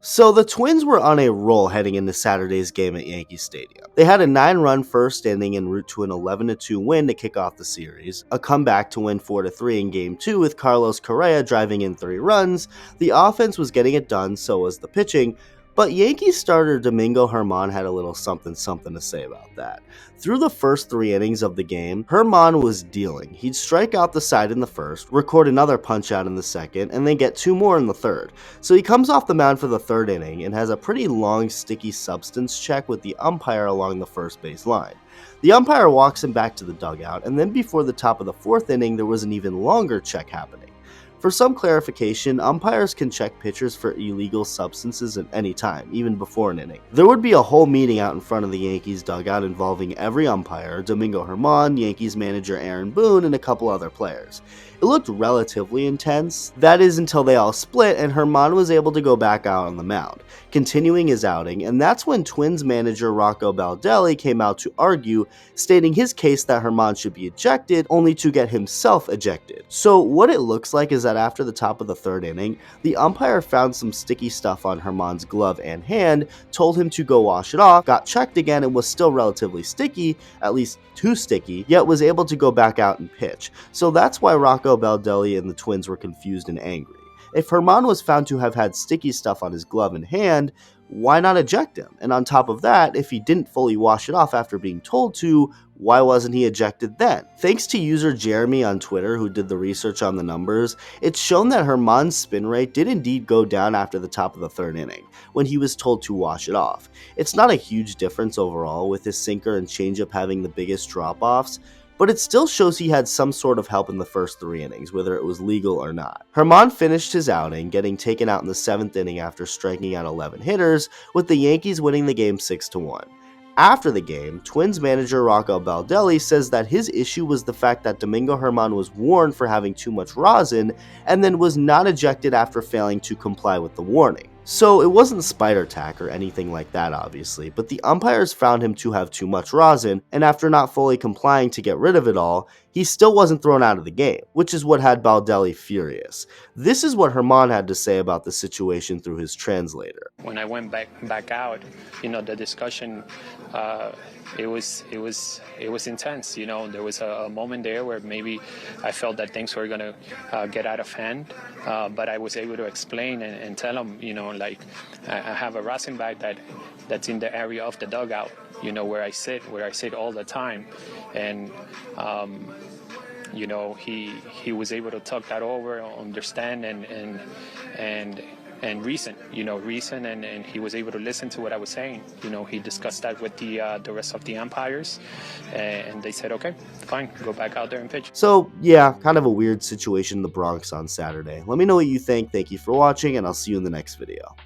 So the Twins were on a roll heading into Saturday's game at Yankee Stadium. They had a 9-run first inning en route to an 11-2 win to kick off the series, a comeback to win 4-3 in Game 2 with Carlos Correa driving in 3 runs. The offense was getting it done, so was the pitching, but Yankees starter Domingo Germán had a little something to say about that. Through the first 3 innings of the game, Germán was dealing. He'd strike out the side in the first, record another punch out in the second, and then get 2 more in the third. So he comes off the mound for the third inning and has a pretty long sticky substance check with the umpire along the first base line. The umpire walks him back to the dugout, and then before the top of the fourth inning, there was an even longer check happening. For some clarification, umpires can check pitchers for illegal substances at any time, even before an inning. There would be a whole meeting out in front of the Yankees dugout involving every umpire, Domingo Germán, Yankees manager Aaron Boone, and a couple other players. It looked relatively intense, that is until they all split and Germán was able to go back out on the mound, continuing his outing, and that's when Twins manager Rocco Baldelli came out to argue, stating his case that Germán should be ejected, only to get himself ejected. So what it looks like is that after the top of the third inning, the umpire found some sticky stuff on Germán's glove and hand, told him to go wash it off, got checked again and was still relatively sticky, at least too sticky, yet was able to go back out and pitch. So that's why Rocco Baldelli and the Twins were confused and angry. If Germán was found to have had sticky stuff on his glove and hand, why not eject him? And on top of that, if he didn't fully wash it off after being told to, why wasn't he ejected then? Thanks to user Jeremy on Twitter who did the research on the numbers, it's shown that Germán's spin rate did indeed go down after the top of the third inning, when he was told to wash it off. It's not a huge difference overall, with his sinker and changeup having the biggest drop-offs, but it still shows he had some sort of help in the first 3 innings, whether it was legal or not. Germán finished his outing, getting taken out in the 7th inning after striking out 11 hitters, with the Yankees winning the game 6-1. After the game, Twins manager Rocco Baldelli says that his issue was the fact that Domingo Germán was warned for having too much rosin and then was not ejected after failing to comply with the warning. So it wasn't spider tack or anything like that obviously, but the umpires found him to have too much rosin, and after not fully complying to get rid of it all, he still wasn't thrown out of the game, which is what had Baldelli furious. This is what Germán had to say about the situation through his translator. When I went back out, the discussion, it was intense. There was a moment there where maybe I felt that things were gonna get out of hand, but I was able to explain and tell them, like I have a rosin bag that's in the area of the dugout, where I sit all the time, and he was able to talk that over, understand and reason, and he was able to listen to what I was saying. He discussed that with the rest of the umpires, and they said, okay, fine, go back out there and pitch. So yeah, kind of a weird situation in the Bronx on Saturday. Let me know what you think. Thank you for watching, and I'll see you in the next video.